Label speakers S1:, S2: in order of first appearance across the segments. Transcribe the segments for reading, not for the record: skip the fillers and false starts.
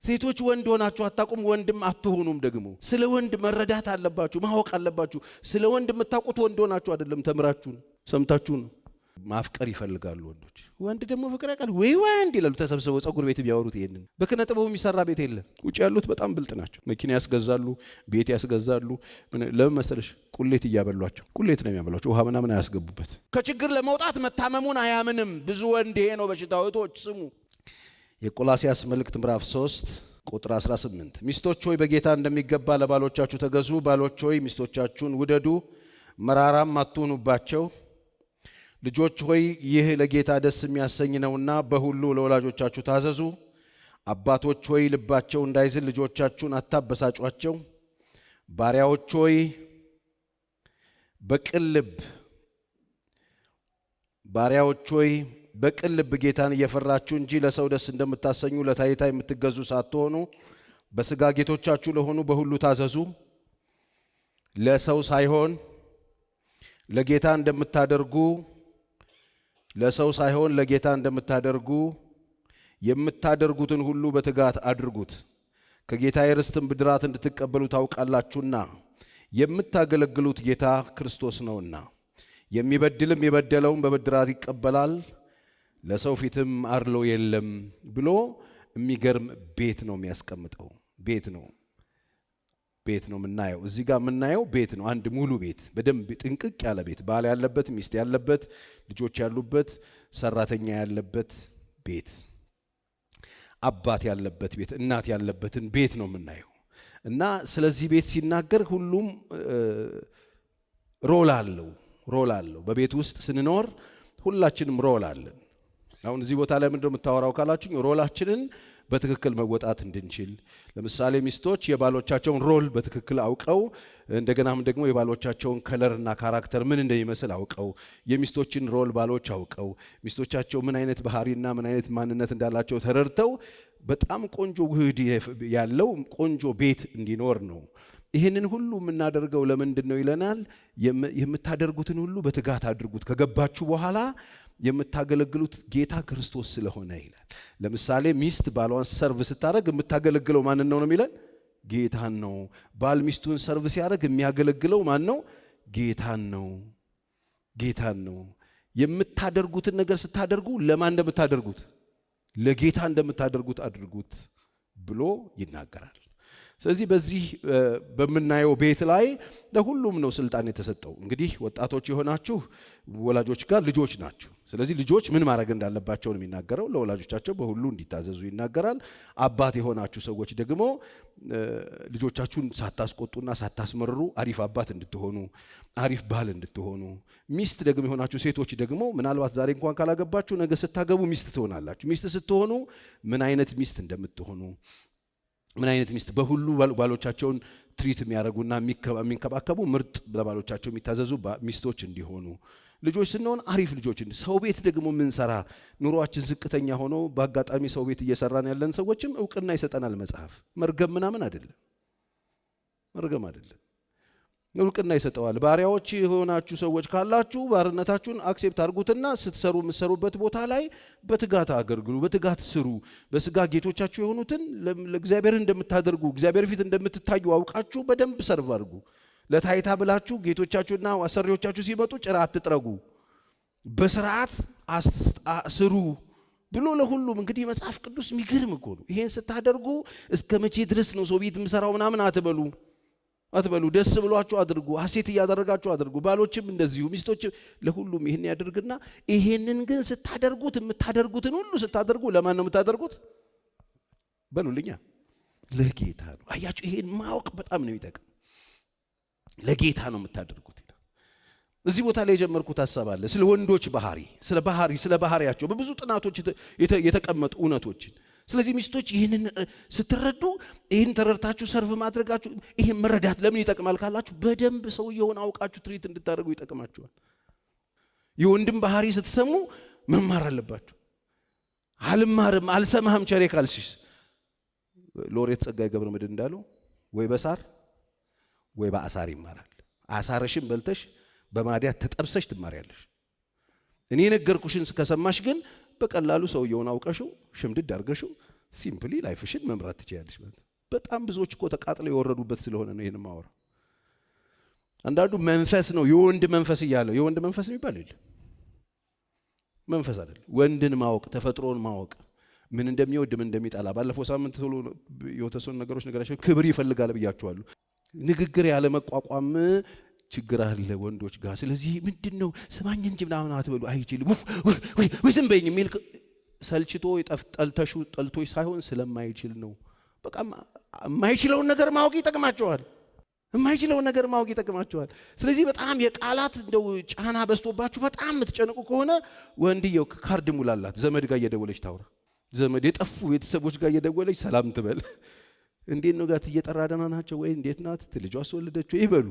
S1: ሴቶች ወንድ ሆናችሁ አታቁም፣ ወንድም አትሆኑም። ደግሞ ስለ ወንድ መረዳት አለባችሁ፣ ማወቅ አለባችሁ። ስለ ወንድ የምታውቁት ወንድ ሆናችሁ አይደለም፣ ተምራችሁ ነው፣ ሰምታችሁ ነው። ማፍቀር ይፈልጋሉ ወንዶች። ወንድ ደግሞ ፍቅር ያውቃል ወይ ወንድ ይላሉ ተሰብስበው ፀጉር ቤት ቢያወሩት። ይሄንን በክነ ጥበቡ የሚሰራ ቤት የለም። ውጭ ያሉት በጣም ብልጥ ናቸው። መኪና ያስገዛሉ፣ ቤት ያስገዛሉ። ለምን መሰለሽ? ቁሌት እያበሏቸው። ቁሌት ነው የሚያበሏቸው፣ ውሃ ምናምን አያስገቡበት። ከችግር ለመውጣት መታመሙን አያምንም ብዙ ወንድ። ይሄ ነው በሽታው። እህቶች ስሙ። የቆላስያስ መልእክት ምዕራፍ 3 ቁጥር 18 ሚስቶች ሆይ በጌታ እንደሚገባ ለባሎቻችሁ ተገዙ። ባሎች ሆይ ሚስቶቻችሁን ውደዱ፣ መራራም አትሁኑባቸው። ልጆች ሆይ ይህ ለጌታ ደስ የሚያሰኝ ነውና በሁሉ ለወላጆቻችሁ ታዘዙ። አባቶች ሆይ ልባቸው እንዳይዝል ልጆቻችሁን አታበሳጯቸው። ባሪያዎች ሆይ በቅን ልብ ጌታን እየፈራችሁ እንጂ ለሰው ደስ እንደምታሰኙ ለታይታ የምትገዙ ሳትሆኑ በሥጋ ጌቶቻችሁ ለሆኑ በሁሉ ታዘዙ። ለሰው ሳይሆን ለጌታ እንደምታደርጉ የምታደርጉትን ሁሉ በትጋት አድርጉት፣ ከጌታ የርስትን ብድራት እንድትቀበሉ ታውቃላችሁና። የምታገለግሉት ጌታ ክርስቶስ ነውና። የሚበድልም የበደለውን በብድራት ይቀበላል፣ ለሰው ፊትም አድሎ የለም ብሎ የሚገርም ቤት ነው የሚያስቀምጠው። ቤት ነው የምናየው። እዚህ ጋር የምናየው ቤት ነው። አንድ ሙሉ ቤት፣ በደንብ ጥንቅቅ ያለ ቤት፣ ባል ያለበት፣ ሚስት ያለበት፣ ልጆች ያሉበት፣ ሰራተኛ ያለበት ቤት፣ አባት ያለበት ቤት፣ እናት ያለበትን ቤት ነው የምናየው። እና ስለዚህ ቤት ሲናገር ሁሉም ሮል አለው። በቤት ውስጥ ስንኖር ሁላችንም ሮል አለን። አሁን እዚህ ቦታ ላይ ምንድነው የምታወራው ካላችሁኝ፣ ሮላችንን በትክክል መወጣት እንድንችል። ለምሳሌ ሚስቶች የባሎቻቸውን ሮል በትክክል አውቀው እንደገናም ደግሞ የባሎቻቸውን ከለርና ካራክተር ምን እንደሚመስል አውቀው፣ የሚስቶችን ሮል ባሎች አውቀው ሚስቶቻቸው ምን አይነት ባህሪና ምን አይነት ማንነት እንዳላቸው ተረድተው በጣም ቆንጆ ውህድ ያለው ቆንጆ ቤት እንዲኖር ነው። ይህንን ሁሉ የምናደርገው ለምንድን ነው ይለናል። የምታደርጉትን ሁሉ በትጋት አድርጉት፣ ከገባችሁ በኋላ የምታገለግሉት ጌታ ክርስቶስ ስለሆነ ይላል። ለምሳሌ ሚስት ባሏን ሰርቭ ስታደርግ የምታገለግለው ማንን ነው የሚለን? ጌታን ነው። ባል ሚስቱን ሰርቭ ሲያደርግ የሚያገለግለው ማን ነው? ጌታን ነው። የምታደርጉትን ነገር ስታደርጉ ለማን እንደምታደርጉት? ለጌታ እንደምታደርጉት አድርጉት ብሎ ይናገራል። ስለዚህ በዚህ በምናየው ቤት ላይ ለሁሉም ነው ስልጣን የተሰጠው። እንግዲህ ወጣቶች የሆናችሁ ወላጆች ጋር ልጆች ናችሁ። ስለዚህ ልጆች ምን ማድረግ እንዳለባቸው ነው የሚናገረው። ለወላጆቻቸው በሁሉ እንዲታዘዙ ይናገራል። አባት የሆናችሁ ሰዎች ደግሞ ልጆቻችሁን ሳታስቆጡና ሳታስመርሩ አሪፍ አባት እንድትሆኑ፣ አሪፍ ባል እንድትሆኑ። ሚስት ደግሞ የሆናችሁ ሴቶች ደግሞ ምናልባት ዛሬ እንኳን ካላገባችሁ ነገ ስታገቡ ሚስት ትሆናላችሁ። ሚስት ስትሆኑ ምን አይነት ሚስት እንደምትሆኑ፣ ምን አይነት ሚስት በሁሉ ባሎቻቸውን ትሪት የሚያደርጉና የሚንከባከቡ ምርጥ ለባሎቻቸው የሚታዘዙ ሚስቶች እንዲሆኑ። ልጆች ስንሆን አሪፍ ልጆች ሰው ቤት ደግሞ ምንሰራ ኑሯችን ዝቅተኛ ሆኖ በአጋጣሚ ሰው ቤት እየሰራን ያለን ሰዎችም እውቅና ይሰጠናል መጽሐፍ። መርገም ምናምን አይደለም፣ እውቅና ይሰጠዋል። ባሪያዎች የሆናችሁ ሰዎች ካላችሁ ባርነታችሁን አክሴፕት አድርጉትና ስትሰሩ የምትሰሩበት ቦታ ላይ በትጋት አገልግሉ፣ በትጋት ስሩ። በስጋ ጌቶቻችሁ የሆኑትን ለእግዚአብሔር እንደምታደርጉ እግዚአብሔር ፊት እንደምትታዩ አውቃችሁ በደንብ ሰርቭ አድርጉ። ለታይታ ብላችሁ ጌቶቻችሁና አሰሪዎቻችሁ ሲመጡ ጭራ አትጥረጉ፣ በስርዓት ስሩ ብሎ ለሁሉም። እንግዲህ መጽሐፍ ቅዱስ የሚገርም እኮ ነው። ይሄን ስታደርጉ እስከ መቼ ድረስ ነው ሰው ቤት የምሰራው ምናምን አትበሉ። ደስ ብሏችሁ አድርጉ፣ ሐሴት እያደረጋችሁ አድርጉ። ባሎችም እንደዚሁ፣ ሚስቶችም ለሁሉም ይሄን ያድርግና ይሄንን ግን ስታደርጉት የምታደርጉትን ሁሉ ስታደርጉ ለማን ነው የምታደርጉት? በሉልኛ፣ ለጌታ ነው። አያችሁ፣ ይሄን ማወቅ በጣም ነው የሚጠቅም። ለጌታ ነው የምታደርጉት። እዚህ ቦታ ላይ የጀመርኩት ሐሳብ አለ ስለ ወንዶች ስለ ባህሪያቸው በብዙ ጥናቶች የተቀመጡ እውነቶችን። ስለዚህ ሚስቶች ይህንን ስትረዱ፣ ይህን ተረድታችሁ ሰርቭ ማድረጋችሁ፣ ይህን መረዳት ለምን ይጠቅማል ካላችሁ በደንብ ሰውየውን አውቃችሁ ትሪት እንድታደርጉ ይጠቅማችኋል። የወንድም ባህሪ ስትሰሙ መማር አለባችሁ። አልማርም አልሰማህም ቸሬ ካልሽስ ሎሬት ጸጋዬ ገብረመድህን እንዳለው ወይ በሳር ወይ በአሳር ይማራል። አሳርሽን በልተሽ በማዲያ ተጠብሰሽ ትማሪያለሽ። እኔ ነገርኩሽን ከሰማሽ ግን በቀላሉ ሰውየውን አውቀሽው ሽምድድ አድርገሽው ሲምፕሊ ላይፍሽን መምራት ትችያለሽ ማለት ነው። በጣም ብዙዎች እኮ ተቃጥለው የወረዱበት ስለሆነ ነው ይሄን ማወራ። አንዳንዱ መንፈስ ነው የወንድ መንፈስ እያለው የወንድ መንፈስ የሚባል የለም። መንፈስ አይደለም። ወንድን ማወቅ፣ ተፈጥሮን ማወቅ፣ ምን እንደሚወድ ምን እንደሚጠላ። ባለፈው ሳምንት ቶሎ የተወሰኑ ነገሮች ነገራቸው ክብር ይፈልጋል ብያቸዋለሁ። ንግግር ያለ መቋቋም ችግር አለ ወንዶች ጋር። ስለዚህ ምንድነው ስማኝ እንጂ ምናምን አትበሉ፣ አይችልም ወይ ዝም በይኝ የሚል ሰልችቶ ጠልቶሽ ሳይሆን ስለማይችል ነው። በቃ የማይችለውን ነገር ማወቅ ይጠቅማቸዋል። የማይችለውን ነገር ማወቅ ይጠቅማቸዋል። ስለዚህ በጣም የቃላት እንደው ጫና በዝቶባችሁ በጣም የምትጨንቁ ከሆነ ወንድየው ካርድ ሙላላት፣ ዘመድ ጋር እየደወለች ታውራ። ዘመድ የጠፉ ቤተሰቦች ጋር እየደወለች ሰላም ትበል። እንዴት ነው ጋር እየጠራ ደህና ናቸው ወይ እንዴት ናት ልጇ አስወለደችው ይበሉ።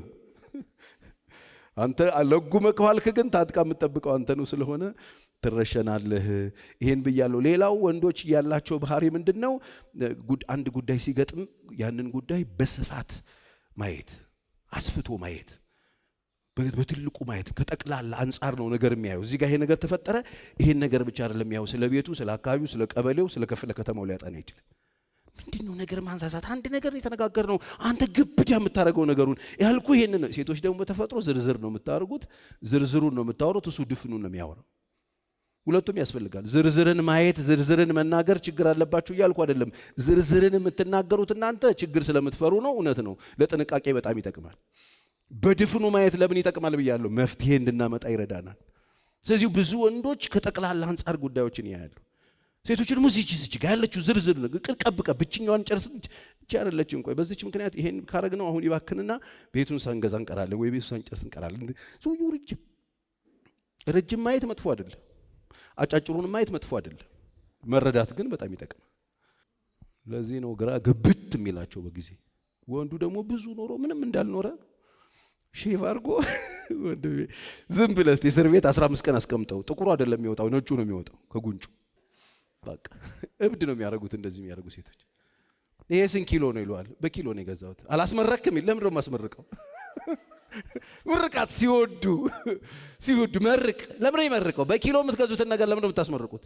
S1: አንተ ለጉመ ከዋልክ ግን ታጥቃ የምትጠብቀው አንተ ነው። ስለሆነ ትረሸናለህ። ይሄን ብያለሁ። ሌላው ወንዶች ያላቸው ባህሪ ምንድነው? አንድ ጉዳይ ሲገጥም ያንን ጉዳይ በስፋት ማየት፣ አስፍቶ ማየት፣ በትልቁ ማየት፣ ከጠቅላላ አንጻር ነው ነገር የሚያየው። እዚህ ጋር ይሄ ነገር ተፈጠረ፣ ይሄን ነገር ብቻ አይደለም የሚያየው። ስለ ቤቱ፣ ስለ አካባቢው፣ ስለ ቀበሌው፣ ስለ ክፍለ ከተማው ሊያጠና ይችላል። ምንድነው ነገር ማንሳሳት? አንድ ነገር የተነጋገርነው አንተ ግብዳ የምታደርገው ነገሩን ያልኩ ይሄን ነው። ሴቶች ደግሞ በተፈጥሮ ዝርዝር ነው የምታደርጉት፣ ዝርዝሩን ነው የምታወሩት፣ እሱ ድፍኑን ነው የሚያወራው። ሁለቱም ያስፈልጋል። ዝርዝርን ማየት፣ ዝርዝርን መናገር ችግር አለባችሁ እያልኩ አይደለም። ዝርዝርን የምትናገሩት እናንተ ችግር ስለምትፈሩ ነው። እውነት ነው። ለጥንቃቄ በጣም ይጠቅማል። በድፍኑ ማየት ለምን ይጠቅማል ብያለሁ? መፍትሄ እንድናመጣ ይረዳናል። ስለዚህ ብዙ ወንዶች ከጠቅላላ አንጻር ጉዳዮችን ያያሉ። ሴቶች ደግሞ እዚች ጋር ያለችው ዝርዝር ቀብቀብ ብቻኛዋን ጨርስ እቺ አይደለችም። ቆይ በዚች ምክንያት ይሄን ካረግነው አሁን ይባክንና ቤቱን ሳንገዛ እንቀራለን ወይ ቤቱን ሳንጨርስ እንቀራለን። ሰውዬው ረጅም ማየት መጥፎ አይደለም። አጫጭሩን ማየት መጥፎ አይደለም። መረዳት ግን በጣም ይጠቅማል። ለዚህ ነው ግራ ግብት የሚላቸው በጊዜ። ወንዱ ደግሞ ብዙ ኖሮ ምንም እንዳልኖረ ሼፍ አድርጎ ወንድሜ ዝም ብለህ እስቲ እስር ቤት 15 ቀን አስቀምጠው። ጥቁሩ አይደለም የሚወጣው ነጩ ነው የሚወጣው ከጉንጩ። በቃ እብድ ነው የሚያደርጉት እንደዚህ የሚያደርጉ ሴቶች። ይሄ ስንት ኪሎ ነው ይለዋል። በኪሎ ነው የገዛሁት። አላስመረክም ይል። ለምን ነው የማስመርቀው? ምርቃት ሲወዱ መርቅ። ለምን ነው ይመርቀው? በኪሎ የምትገዙትን ነገር ለምን ነው የምታስመርቁት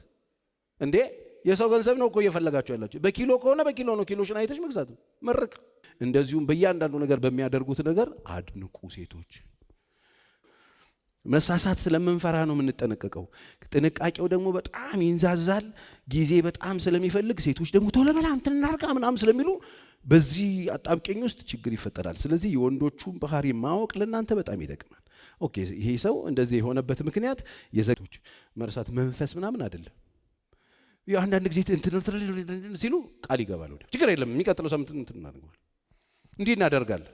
S1: እንዴ? የሰው ገንዘብ ነው እኮ እየፈለጋችሁ ያላችሁ። በኪሎ ከሆነ በኪሎ ነው። ኪሎሽን አይተሽ መግዛት መርቅ። እንደዚሁም በእያንዳንዱ ነገር በሚያደርጉት ነገር አድንቁ ሴቶች። መሳሳት ስለምንፈራ ነው የምንጠነቀቀው። ጥንቃቄው ደግሞ በጣም ይንዛዛል። ጊዜ በጣም ስለሚፈልግ ሴቶች ደግሞ ቶሎ በላ እንትን እናርጋ ምናምን ስለሚሉ በዚህ አጣብቀኝ ውስጥ ችግር ይፈጠራል። ስለዚህ የወንዶቹን ባህሪ ማወቅ ለእናንተ በጣም ይጠቅማል። ኦኬ ይሄ ሰው እንደዚህ የሆነበት ምክንያት የዘቶች መርሳት መንፈስ ምናምን አይደለም። አንዳንድ ጊዜ እንትን ሲሉ ቃል ይገባል። ወዲያ ችግር የለም የሚቀጥለው ሳምንት እንትን እናደርጋለን እንዲህ እናደርጋለን።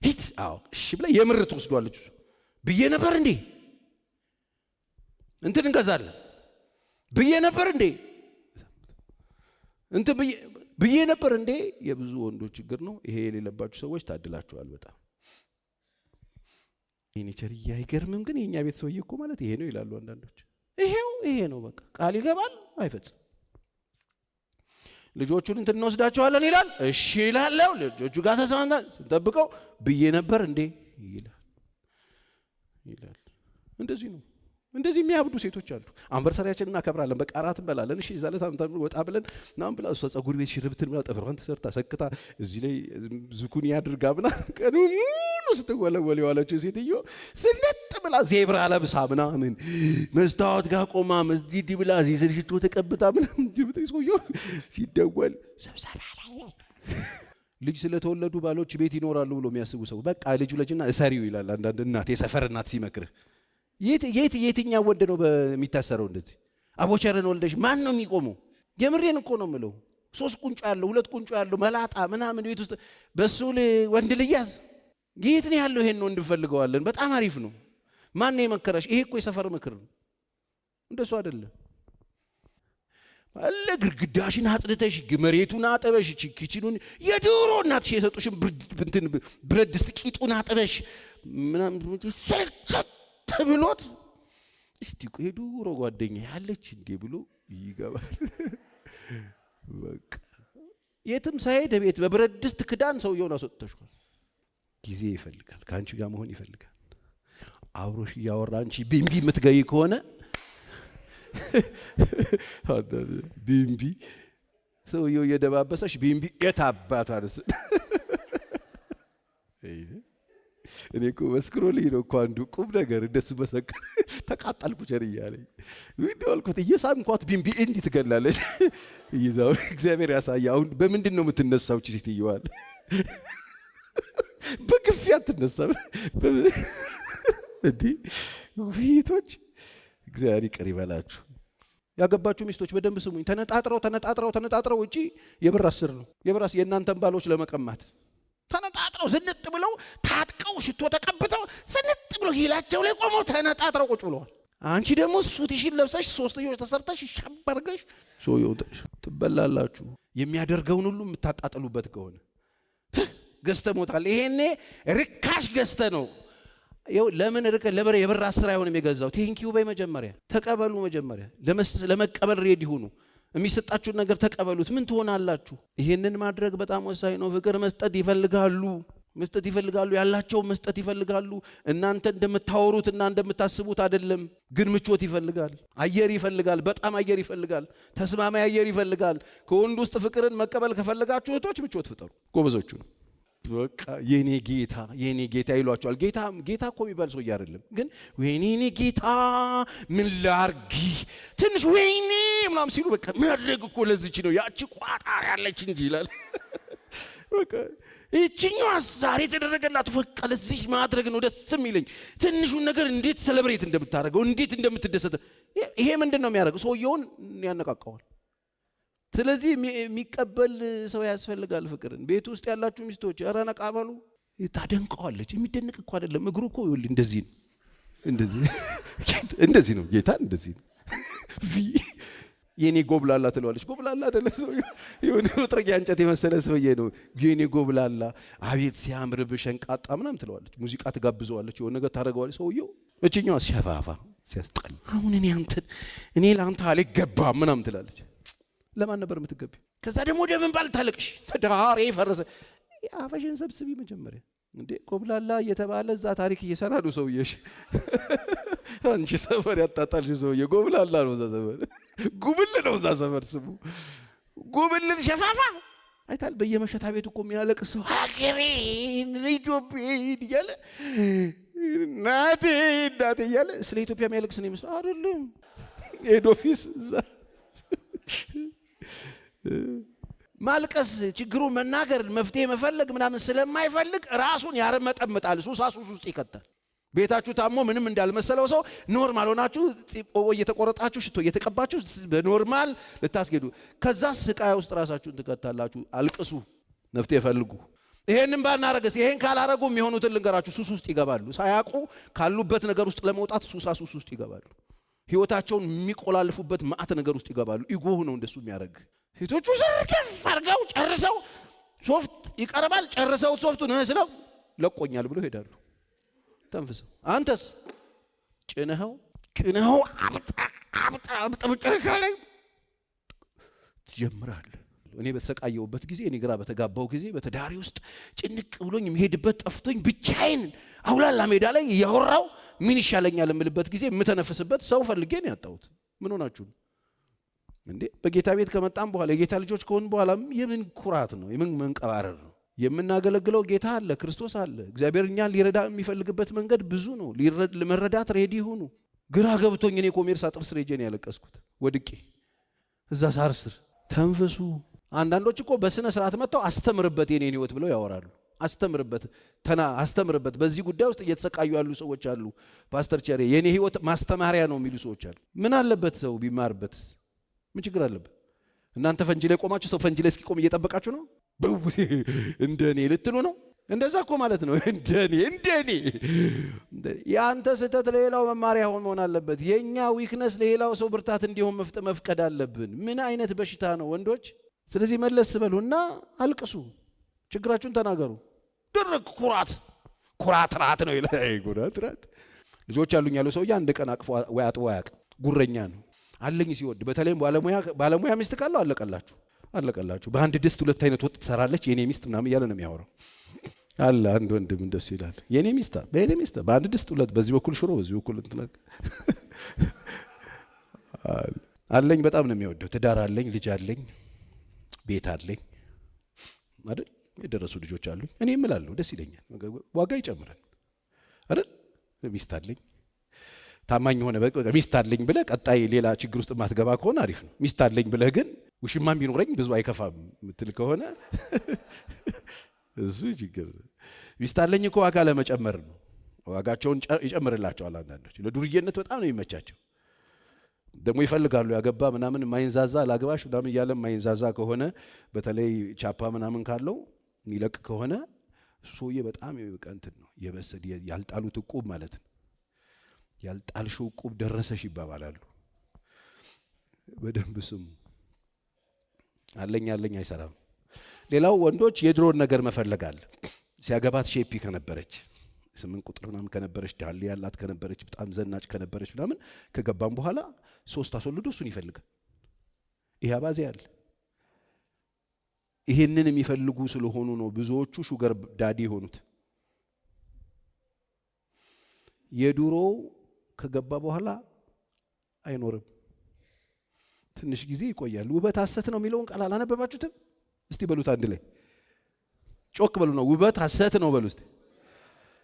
S1: ሂት አዎ እሺ ብላ የምር ትወስዷለች። ብዬ ነበር እንዴ እንትን እንገዛለን ብዬ ነበር እንዴ እንትን ብዬ ነበር እንዴ። የብዙ ወንዶች ችግር ነው ይሄ። የሌለባችሁ ሰዎች ታድላችኋል በጣም። ኔቸርዬ አይገርምም? ግን የኛ ቤት ሰውዬ እኮ ማለት ይሄ ነው ይላሉ አንዳንዶች። ይሄ ነው በቃ ቃል ይገባል አይፈጽም። ልጆቹን እንትን እንወስዳቸዋለን ይላል። እሺ ይላል። ልጆቹ ጋር ተሰማንታ ስንጠብቀው ብዬ ነበር እንዴ ይላል። እንደዚህ ነው። እንደዚህ የሚያብዱ ሴቶች አሉ። አንቨርሰሪያችንን እናከብራለን፣ በቃ እራት እንበላለን። እሺ ዛለት አምታም ወጣ ብለን ናም ብላ እሷ ጸጉር ቤት ሽርብትን ብላ ጥፍሯን ተሰርታ ሰክታ እዚህ ላይ ዝኩኒ አድርጋ ብና ቀኑ ሙሉ ስትወለወል የዋለችው ሴትዮ ስንጥ ብላ ዜብራ ለብሳ ምናምን መስታወት ጋር ቆማ መስጂድ ብላ እዚህ ሽቶ ተቀብታ ምናምን ጅብት ሰውዬ ሲደወል ስብሰባ ላይ ልጅ ስለተወለዱ ባሎች ቤት ይኖራሉ ብሎ የሚያስቡ ሰው በቃ ልጅ ልጅና እሰሪው ይላል። አንዳንድ እናት የሰፈር እናት ሲመክርህ የትኛው ወንድ ነው የሚታሰረው? እንደዚህ አቦቸረን ወልደሽ ማን ነው የሚቆመው? የምሬን እኮ ነው የምለው። 3 ቁንጮ ያለው 2 ቁንጮ ያለው መላጣ ምናምን ቤት ውስጥ በሱ ወንድ ልያዝ የት ነው ያለው? ይሄን ነው እንፈልገዋለን። በጣም አሪፍ ነው። ማን ነው የመከረሽ? ይሄ እኮ የሰፈር ምክር ነው። እንደሱ አይደለም። አለ ግድግዳሽን አጽድተሽ መሬቱን አጠበሽ ኪችኑን የድሮ እናትሽ የሰጡሽን ብረት ድስት ቂጡን አጠበሽ ምናምን ተብሎት እስቲ ቆይ ድሮ ጓደኛ ያለች እንዴ ብሎ ይገባል። በቃ የትም ሳይሄድ ቤት በብረት ድስት ክዳን ሰውየውን አስወጥተሽዋል። ጊዜ ይፈልጋል። ከአንቺ ጋር መሆን ይፈልጋል። አብሮሽ እያወራ አንቺ ቢምቢ የምትገይ ከሆነ ቢምቢ ሰውየው እየደባበሰሽ ቢምቢ የታባቷንስ እኔ እኮ መስክሮልኝ ነው እኮ አንዱ ቁም ነገር እንደሱ መሰከረ። ተቃጠልኩ ቸር እያለኝ ቪዲዮ አልኩት እየሳምኳት ቢምቢ እንዲህ ትገላለች ይዛው እግዚአብሔር ያሳያ። አሁን በምንድን ነው የምትነሳው እቺ ሴትዮዋል? በግፊያ ትነሳም እንዴ? ውይይቶች እግዚአብሔር ይቅር ይበላችሁ። ያገባችሁ ሚስቶች በደንብ ስሙኝ። ተነጣጥረው እጪ የብር 10 ነው። የብር 10 የእናንተን ባሎች ለመቀማት ተነጣጥረው ዝንጥ ብለው ታጥቀው ሽቶ ተቀብተው ዝንጥ ብለው ሂላቸው ላይ ቆመው ተነጣጥረው ቁጭ ብለዋል። አንቺ ደግሞ ሱትሽን ለብሰሽ 3 ልጆች ተሰርተሽ ሸበርገሽ ሶዮተሽ ትበላላችሁ። የሚያደርገውን ሁሉ የምታጣጥሉበት ከሆነ ገዝተ ሞታል። ይሄኔ ርካሽ ገዝተ ነው። ለምን ለብር የብር 10 አይሆንም የገዛው? ቴንኪው በይ መጀመሪያ ተቀበሉ። መጀመሪያ ለመቀበል ሬዲ ሁኑ። የሚሰጣችሁን ነገር ተቀበሉት። ምን ትሆናላችሁ? ይሄንን ማድረግ በጣም ወሳኝ ነው። ፍቅር መስጠት ይፈልጋሉ፣ ያላቸውን መስጠት ይፈልጋሉ። እናንተ እንደምታወሩት እና እንደምታስቡት አይደለም። ግን ምቾት ይፈልጋል፣ አየር ይፈልጋል፣ በጣም አየር ይፈልጋል፣ ተስማሚ አየር ይፈልጋል። ከወንድ ውስጥ ፍቅርን መቀበል ከፈለጋችሁ እህቶች ምቾት ፍጠሩ። ጎበዞቹ ነው በቃ የኔ ጌታ ይሏቸዋል። ጌታ እኮ የሚባል ሰው አይደለም። ግን ወይኔ ጌታ ምን ላርግ ትንሽ ወይኔ ምናምን ሲሉ በቃ ማድረግ እኮ ለዚች ነው ያቺ ቋጣሪ ያለች እንጂ ይላል። በቃ እቺኛው ዛሬ ተደረገላት በቃ ለዚህ ማድረግ ነው ደስ የሚለኝ። ትንሹን ነገር እንዴት ሰለብሬት እንደምታደርገው እንዴት እንደምትደሰተ ይሄ ምንድነው የሚያደርገው? ሰውየውን ያነቃቃዋል። ስለዚህ የሚቀበል ሰው ያስፈልጋል ፍቅርን። ቤት ውስጥ ያላችሁ ሚስቶች ኧረ ነቃ በሉ። ታደንቀዋለች። የሚደንቅ እኮ አይደለም። እግሩ እኮ ይኸውልህ እንደዚህ ነው ጌታ እንደዚህ ነው። የኔ ጎብላላ ትለዋለች። ጎብላላ አይደለም ሰውዬው፣ የሆነ መጥረጊያ እንጨት የመሰለ ሰውዬ ነው። የኔ ጎብላላ አቤት ሲያምርብህ ሸንቃጣ ምናምን ትለዋለች። ሙዚቃ ትጋብዘዋለች፣ የሆነ ነገር ታደርገዋለች። ሰውዬው እችኛዋ ሸፋፋ ሲያስጠላ አሁን እኔ ለአንተ አልገባም ምናምን ትላለች። ለማን ነበር የምትገቢ? ከዛ ደግሞ ደምን ባል ታለቅሽ ተዳሬ ፈረሰ። አፈሽን ሰብስቢ መጀመሪያ። እንዴ ጎብላላ እየተባለ እዛ ታሪክ እየሰራ ነው ሰውዬሽ። አንቺ ሰፈር ያጣጣልሽ ሰውዬ ጎብላላ ነው። እዛ ሰፈር ጉብል ነው። እዛ ሰፈር ስሙ ጉብልን ሸፋፋ አይታል። በየመሸታ ቤቱ እኮ የሚያለቅስ ሰው ሀገሬ ኢትዮጵያ እያለ እናቴ እያለ ስለ ኢትዮጵያ የሚያለቅስ ነው ይመስል አይደለም። ሄድ ኦፊስ እዛ ማልቀስ፣ ችግሩን መናገር፣ መፍትሄ መፈለግ ምናምን ስለማይፈልግ ራሱን ያርመጠምጣል። ሱሳሱስ ውስጥ ይከታል። ቤታችሁ ታሞ ምንም እንዳልመሰለው ሰው ኖርማል ሆናችሁ እየተቆረጣችሁ ሽቶ እየተቀባችሁ በኖርማል ልታስጌዱ፣ ከዛ ስቃይ ውስጥ ራሳችሁን ትከታላችሁ። አልቅሱ፣ መፍትሄ ፈልጉ። ይሄንን ባናረገስ ይሄን ካላረጉ የሚሆኑትን ልንገራችሁ። ሱስ ውስጥ ይገባሉ። ሳያውቁ ካሉበት ነገር ውስጥ ለመውጣት ሱሳሱስ ውስጥ ይገባሉ። ህይወታቸውን የሚቆላልፉበት ማዕት ነገር ውስጥ ይገባሉ። ኢጎው ነው እንደሱ የሚያደርግ። ሴቶቹ ዘርገፍ አድርገው ጨርሰው ሶፍት ይቀርባል ጨርሰው ሶፍቱን ስለው ለቆኛል ብሎ ሄዳሉ ተንፍሰው። አንተስ ጭነኸው አብጣ መጨረሻ ላይ ትጀምራለህ። እኔ በተሰቃየሁበት ጊዜ፣ እኔ ግራ በተጋባው ጊዜ፣ በተዳሪ ውስጥ ጭንቅ ብሎኝ የምሄድበት ጠፍቶኝ ብቻዬን አውላላ ሜዳ ላይ ያወራው ምን ይሻለኛል የምልበት ጊዜ የምተነፍስበት ሰው ፈልጌ ነው ያጣሁት። ምን ሆናችሁ እንዴ? በጌታ ቤት ከመጣን በኋላ የጌታ ልጆች ከሆን በኋላ የምን ኩራት ነው? የምን መንቀባረር ነው? የምናገለግለው ጌታ አለ፣ ክርስቶስ አለ። እግዚአብሔር እኛን ሊረዳ የሚፈልግበት መንገድ ብዙ ነው። ለመረዳት ሬዲ ሁኑ። ግራ ገብቶኝ እኔ ኮሜርስ አጥር ስር ሄጄ ነው ያለቀስኩት ወድቄ እዛ ሳር ስር። ተንፈሱ። አንዳንዶች እኮ በስነ ስርዓት መጥተው አስተምርበት የኔን ህይወት ብለው ያወራሉ። አስተምርበት በዚህ ጉዳይ ውስጥ እየተሰቃዩ ያሉ ሰዎች አሉ። ፓስተር ቸሬ የኔ ህይወት ማስተማሪያ ነው የሚሉ ሰዎች አሉ። ምን አለበት ሰው ቢማርበት? ምን ችግር አለበት? እናንተ ፈንጂ ላይ ቆማችሁ ሰው ፈንጂ ላይ እስኪቆም እየጠበቃችሁ ነው እንደኔ ልትሉ ነው? እንደዛ እኮ ማለት ነው። እንደኔ ያንተ ስህተት ለሌላው መማሪያ መሆን አለበት። የኛ ዊክነስ ለሌላው ሰው ብርታት እንዲሆን መፍቀድ አለብን። ምን አይነት በሽታ ነው ወንዶች? ስለዚህ መለስ በሉና አልቅሱ፣ ችግራችሁን ተናገሩ። ድርቅ ኩራት ራት ነው ይላል። ኩራት ልጆች አሉኝ ያለው ሰውዬ አንድ ቀን አቅፎ ወይ አጥቦ አያውቅም። ጉረኛ ነው አለኝ ሲወድ። በተለይም ባለሙያ ሚስት ካለው አለቀላችሁ። በአንድ ድስት ሁለት አይነት ወጥ ትሰራለች የኔ ሚስት ምናምን እያለ ነው የሚያወራው። አለ አንድ ወንድም እንደሱ ይላል። የኔ ሚስት በአንድ ድስት ሁለት፣ በዚህ በኩል ሽሮ በዚህ በኩል እንትን አለኝ። በጣም ነው የሚወደው። ትዳር አለኝ፣ ልጅ አለኝ። ቤት አለኝ አይደል? የደረሱ ልጆች አሉኝ። እኔ እምላለሁ ደስ ይለኛል፣ ዋጋ ይጨምራል አይደል? ሚስት አለኝ ታማኝ ሆነ በቃ ሚስት አለኝ ብለህ ቀጣይ ሌላ ችግር ውስጥ ማትገባ ከሆነ አሪፍ ነው። ሚስት አለኝ ብለህ ግን ውሽማም ቢኖረኝ ብዙ አይከፋም የምትል ከሆነ እሱ ችግር። ሚስት አለኝ እኮ ዋጋ ለመጨመር ነው። ዋጋቸውን ይጨምርላቸዋል። አንዳንዶች ለዱርዬነት በጣም ነው የሚመቻቸው። ደግሞ ይፈልጋሉ ያገባ ምናምን ማይንዛዛ ላግባሽ ምናምን እያለ ማይንዛዛ ከሆነ በተለይ ቻፓ ምናምን ካለው የሚለቅ ከሆነ ሰውዬ በጣም እንትን ነው የበሰድ ያልጣሉት ዕቁብ ማለት ነው። ያልጣልሽው ዕቁብ ደረሰሽ ይባባላሉ። በደንብ ስሙ። አለኝ አይሰራም። ሌላው ወንዶች የድሮን ነገር መፈለግ አለ። ሲያገባት ሼፒ ከነበረች 8 ቁጥር ምናምን ከነበረች ዳሌ ያላት ከነበረች በጣም ዘናጭ ከነበረች ምናምን ከገባም በኋላ 3 አስወልዶ እሱን ይፈልጋል። ይሄ አባዜ አለ። ይሄንን የሚፈልጉ ስለሆኑ ነው ብዙዎቹ ሹገር ዳዲ የሆኑት። የድሮው ከገባ በኋላ አይኖርም፣ ትንሽ ጊዜ ይቆያል። ውበት ሐሰት ነው የሚለውን ቃል አላነበባችሁትም? እስቲ በሉት አንድ ላይ ጮክ በሉ ነው። ውበት ሐሰት ነው በሉ እስቲ።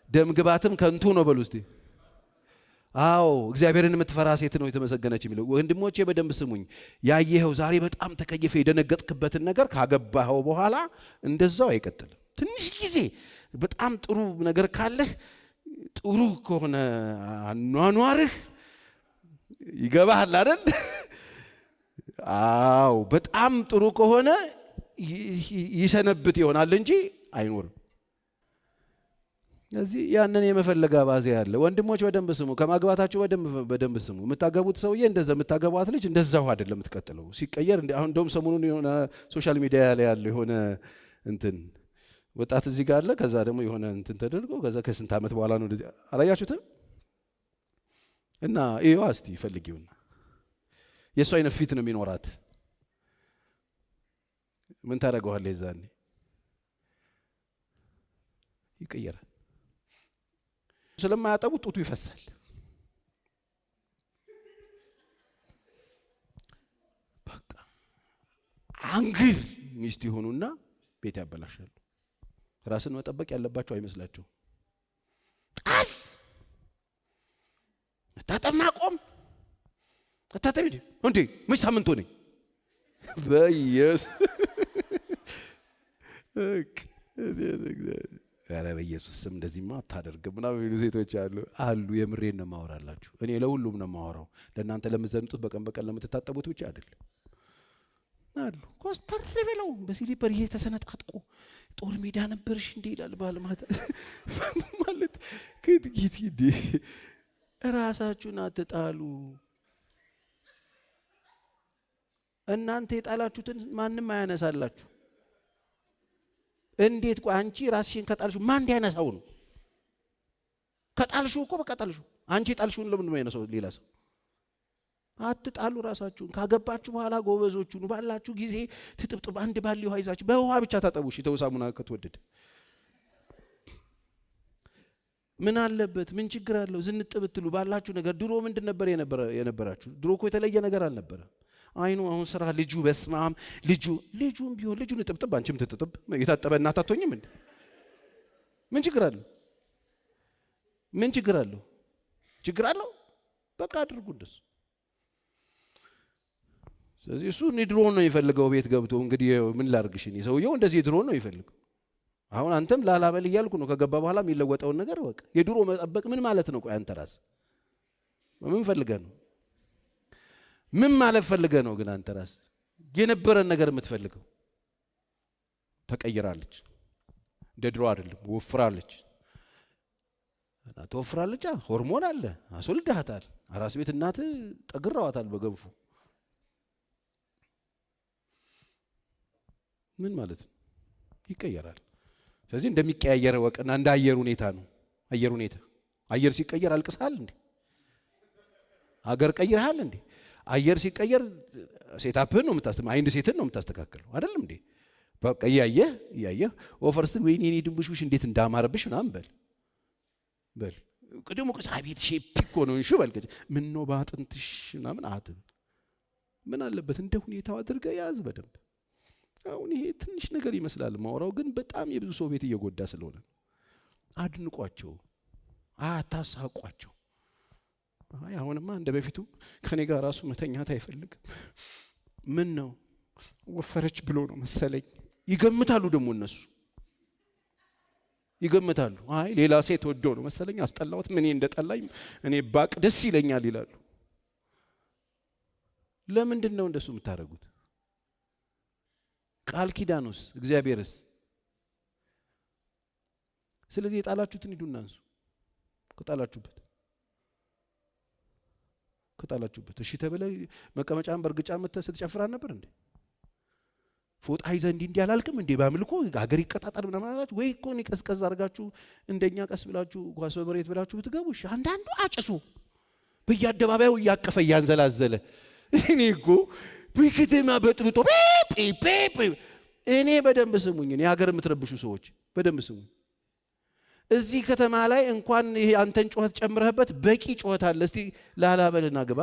S1: ደም ግባትም ከንቱ ነው በሉ እስቲ። አዎ እግዚአብሔርን የምትፈራ ሴት ነው የተመሰገነች የሚለው። ወንድሞቼ በደንብ ስሙኝ። ያየኸው ዛሬ በጣም ተከየፈ የደነገጥክበትን ነገር ካገባኸው በኋላ እንደዛው አይቀጥልም። ትንሽ ጊዜ በጣም ጥሩ ነገር ካለህ ጥሩ ከሆነ አኗኗርህ ይገባሃል አይደል? አዎ በጣም ጥሩ ከሆነ ይሰነብት ይሆናል እንጂ አይኖርም። ስለዚህ ያንን የመፈለግ አባዜ ያለ ወንድሞች በደንብ ስሙ። ከማግባታችሁ በደንብ ስሙ። የምታገቡት ሰውዬ እንደዛ የምታገቧት ልጅ እንደዛው አይደለም የምትቀጥለው። ሲቀየር አሁን እንደውም ሰሞኑን የሆነ ሶሻል ሚዲያ ላይ ያለ የሆነ እንትን ወጣት እዚህ ጋር አለ። ከዛ ደግሞ የሆነ እንትን ተደርጎ ከዛ ከስንት ዓመት በኋላ ነው እንደዚህ አላያችሁትም? እና ይሄዋ እስቲ ፈልጊውና የእሱ አይነት ፊት ነው የሚኖራት። ምን ታደርገዋለህ? የዛኔ ይቀየራል። ስለማያጠቡ ጡቱ ይፈሳል። በቃ አንግል ሚስት ይሆኑና ቤት ያበላሻሉ። ራስን መጠበቅ ያለባቸው አይመስላቸው። ጣል መታጠብ ማቆም መታጠብ እንዴ መች ሳምንት ሆነኝ በኢየሱስ ኧረ በኢየሱስ ስም እንደዚህማ አታደርግም ምናምን የሚሉ ሴቶች አሉ። የምሬን ነው የማወራላችሁ። እኔ ለሁሉም ነው የማወራው። ለእናንተ ለምትዘንጡት በቀን ለምትታጠቡት ብቻ አይደለም አሉ። ኮስተር ብለው በሲሊፐር ይሄ ተሰነጣጥቆ ጦር ሜዳ ነበርሽ እንዴ ይላል ባል ማለት ከት ራሳችሁን አትጣሉ። እናንተ የጣላችሁትን ማንም አያነሳላችሁ። እንዴት ቆይ አንቺ ራስሽን ከጣልሽው ማን እንዲያነሳው ነው? ከጣልሽው እኮ በቃ ጣልሽው። አንቺ ጣልሽውን ለምን ነው ያነሳው ሌላ ሰው? አትጣሉ ራሳችሁን። ካገባችሁ በኋላ ጎበዞቹ ነው ባላችሁ ጊዜ ትጥብጥብ አንድ ባል ውሃ ይዛችሁ በውሃ ብቻ ታጠቡሽ። ተውሳሙና ከተወደደ ምን አለበት? ምን ችግር አለው? ዝንጥ ብትሉ ባላችሁ ነገር። ድሮ ምንድን ነበር የነበራችሁ? ድሮ እኮ የተለየ ነገር አልነበረ። አይኑ አሁን ስራ ልጁ በስማም ልጁም ቢሆን ልጁን ጥብጥብ አንቺም ትጥጥብ የታጠበ እናት አትሆኝም እንዴ? ምን ችግር አለው? ምን ችግር አለው? ችግር አለው? በቃ አድርጉ እንደሱ። ስለዚህ እሱ ድሮን ነው የሚፈልገው ቤት ገብቶ። እንግዲህ ምን ላርግሽ? እኔ ሰውየው እንደዚህ ድሮን ነው የሚፈልገው። አሁን አንተም ላላበል እያልኩ ነው። ከገባ በኋላ የሚለወጠውን ነገር በቃ የድሮ መጠበቅ ምን ማለት ነው? ቆይ አንተ ራስህ ምን ፈልገህ ነው? ምን ማለት ፈልገህ ነው? ግን አንተ ራስህ የነበረን ነገር የምትፈልገው። ተቀይራለች፣ እንደ ድሮ አይደለም፣ ወፍራለች። እና ተወፍራለች፣ ሆርሞን አለ፣ አስወልደሃታል። አራስ ቤት እናትህ ጠግረዋታል በገንፎ። ምን ማለት ነው? ይቀየራል። ስለዚህ እንደሚቀያየር ወቅና እንደ አየር ሁኔታ ነው። አየር ሲቀየር አልቅሰሃል እንዴ? አገር ቀይረሃል እንዴ? አየር ሲቀየር ሴታፕህን ነው አይንድ ሴትን ነው የምታስተካክለው አይደለም እንዴ? በቃ እያየህ ኦፈርስን ወይኔ እኔ ድንቡሽቡሽ እንዴት እንዳማረብሽ ምናምን በል ቅድሞ አቤት ሼፕ እኮ ነው እንሹ በል ምን ነው ባጥንትሽ ምናምን አትበል። ምን አለበት እንደ ሁኔታው አድርገህ ያዝ በደንብ። አሁን ይሄ ትንሽ ነገር ይመስላል ማውራው፣ ግን በጣም የብዙ ሰው ቤት እየጎዳ ስለሆነ አድንቋቸው፣ አታሳቋቸው። አይ አሁንማ እንደ በፊቱ ከኔ ጋር ራሱ መተኛት አይፈልግም፣ ምን ነው ወፈረች ብሎ ነው መሰለኝ ይገምታሉ። ደግሞ እነሱ ይገምታሉ። አይ ሌላ ሴት ወዶ ነው መሰለኝ አስጠላውት፣ ምን እንደጠላኝ እኔ ባቅ ደስ ይለኛል ይላሉ። ለምንድን ነው እንደሱ የምታደርጉት? ቃል ኪዳኑስ እግዚአብሔርስ? ስለዚህ የጣላችሁትን ሂዱና አንሱ። ከጣላችሁበት እሺ ተበለ መቀመጫን በርግጫ መተህ ስትጨፍራን ነበር እንዴ? ፎጣ ይዘህ እንዲህ አላልክም እንዴ? ባምልኮ ሀገር ይቀጣጣል ምናምን አላችሁ ወይ? እኮ ቀዝቀዝ አድርጋችሁ እንደኛ ቀስ ብላችሁ ኳስ በመሬት ብላችሁ ብትገቡ እሺ። አንዳንዱ አጭሱ በየአደባባዩ እያቀፈ እያንዘላዘለ እኔ እኮ በከተማ በጥብጦ ፒፒ እኔ በደንብ ስሙኝ። እኔ ሀገር የምትረብሹ ሰዎች በደንብ ስሙኝ። እዚህ ከተማ ላይ እንኳን ይሄ አንተን ጩኸት ጨምረህበት በቂ ጩኸት አለ። እስቲ ላላበልና ግባ።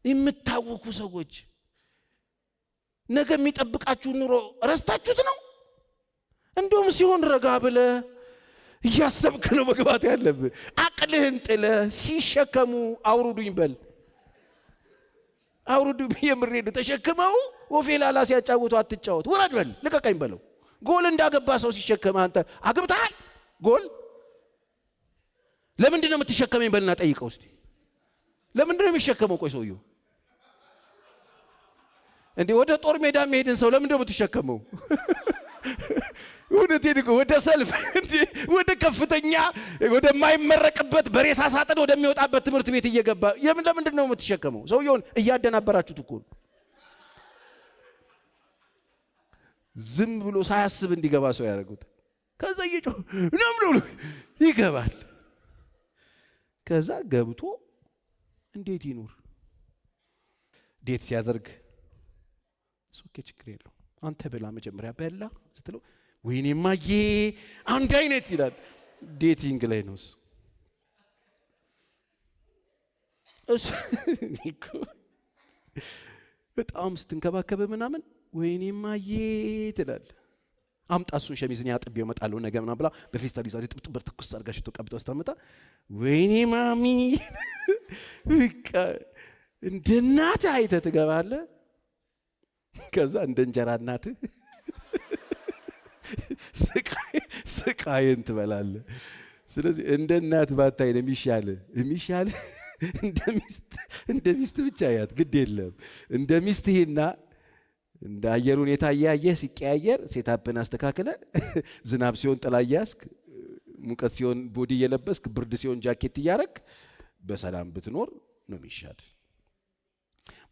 S1: የምታወኩ ሰዎች ነገ የሚጠብቃችሁ ኑሮ ረስታችሁት ነው። እንደውም ሲሆን ረጋ ብለህ እያሰብክ ነው መግባት ያለብህ። አቅልህን ጥለህ ሲሸከሙ አውርዱኝ በል። አውርዱ የምሬድ ተሸክመው ወፌላላ ሲያጫውቱ አትጫወት፣ ወራድ በል፣ ልቀቀኝ በለው። ጎል እንዳገባ ሰው ሲሸከም አንተ አግብተሃል ጎል ለምንድን ነው የምትሸከመኝ በልና ጠይቀው እስቲ። ለምንድን ነው የሚሸከመው? ቆይ ሰውየው እንዴ ወደ ጦር ሜዳ የሚሄድን ሰው ለምንድን ነው የምትሸከመው? ወደ ሰልፍ እንዴ ወደ ከፍተኛ ወደማይመረቅበት በሬሳ ሳጥን ወደሚወጣበት ትምህርት ቤት እየገባ ለምንድን ነው የምትሸከመው? ሰውየውን እያደናበራችሁት እኮ ዝም ብሎ ሳያስብ እንዲገባ ሰው ያደርጉት። ከዛ ነው ይገባል። ከዛ ገብቶ እንዴት ይኑር? ዴት ሲያደርግ ሶኬ ችግር የለው አንተ በላ መጀመሪያ በላ ስትለው ወይኔ ማዬ አንድ አይነት ይላል። ዴቲንግ ላይ ነው እሱ ኒኮ በጣም ስትንከባከበ ምናምን ወይኔ ማዬ ትላል። አምጣ እሱን ሸሚዝን ያጥቤው እመጣለሁ ነገ ምናምን ብላ በፌስታል ይዛ ጥብጥብር ትኩስ አድርጋ ሽቶ ቀብጠው ስታመጣ ወይኔ ማሚ በቃ እንደ እናትህ አይተህ ትገባለህ። ከዛ እንደ እንጀራ እናትህ ስቃይን ትበላለህ። ስለዚህ እንደ እናት ባታይ ነው የሚሻል እንደ ሚስት ብቻ ያት ግድ የለም እንደ ሚስትህና እንደ አየር ሁኔታ እያየህ ሲቀያየር ሴታፕን አስተካክለ ዝናብ ሲሆን ጥላ እያስክ ሙቀት ሲሆን ቦዲ እየለበስክ ብርድ ሲሆን ጃኬት እያረክ በሰላም ብትኖር ነው የሚሻል።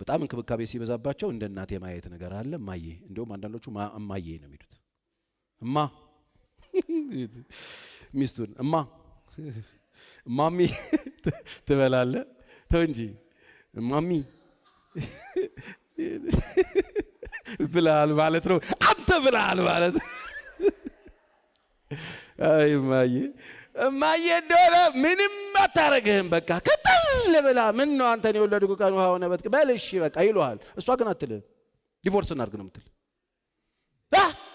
S1: በጣም እንክብካቤ ሲበዛባቸው እንደ እናት የማየት ነገር አለ። ማዬ እንደውም አንዳንዶቹ ማዬ ነው የሚሉት። እማ ሚስቱን ማሚ ትበላለህ ተው እንጂ ማሚ ብላል ማለት ነው። አንተ ብላል ማለት አይ ማዬ እንደሆነ ምንም አታረግህም። በቃ ከጠል ብላ ምን ነው አንተን የወለድኩ ቀን ውሃ ሆነ በትክ በልሽ በቃ ይሉሃል። እሷ ግን አትልም። ዲቮርስ እናድርግ ነው የምትል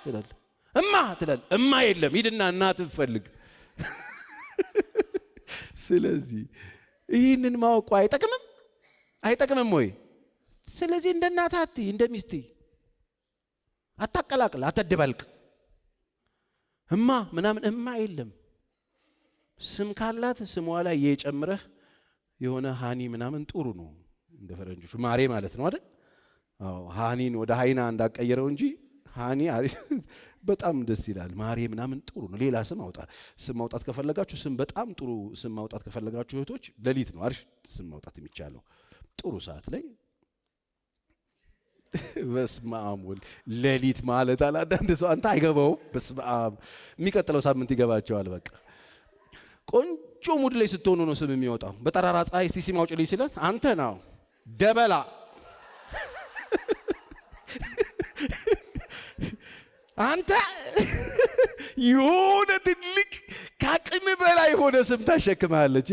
S1: ትላል። እማ ትላል። እማ የለም ሂድና እናትህ ፈልግ። ስለዚህ ይህንን ማወቁ አይጠቅምም ወይ? ስለዚህ እንደ እናትህ አትይ፣ እንደ ሚስትህ አታቀላቅል፣ አትደባልቅ። እማ ምናምን እማ የለም። ስም ካላት ስሟ ላይ የጨምረህ የሆነ ሃኒ ምናምን ጥሩ ነው። እንደ ፈረንጆቹ ማሬ ማለት ነው አይደል? አዎ ሃኒን ወደ ሃይና እንዳቀየረው እንጂ ሃኒ በጣም ደስ ይላል። ማሬ ምናምን ጥሩ ነው። ሌላ ስም ማውጣት ከፈለጋችሁ በጣም ጥሩ ስም ማውጣት ከፈለጋችሁ እህቶች ሌሊት ነው አሪፍ ስም ማውጣት የሚቻለው። ጥሩ ሰዓት ላይ በስመ አብ ወልድ ሌሊት ማለት አንዳንድ ሰው አንተ አይገባውም። በስመ አብ የሚቀጥለው ሳምንት ይገባቸዋል። በቃ ቆንጆ ሙድ ላይ ስትሆኑ ነው ስም የሚወጣው። በጠራራ ፀሐይ እስቲ ስም አውጪልኝ ሲለት አንተ ነው ደበላ አንተ የሆነ ትልቅ ከአቅም በላይ የሆነ ስም ታሸክማለች።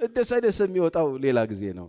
S1: እንደሱ አይነት ስም የሚወጣው ሌላ ጊዜ ነው።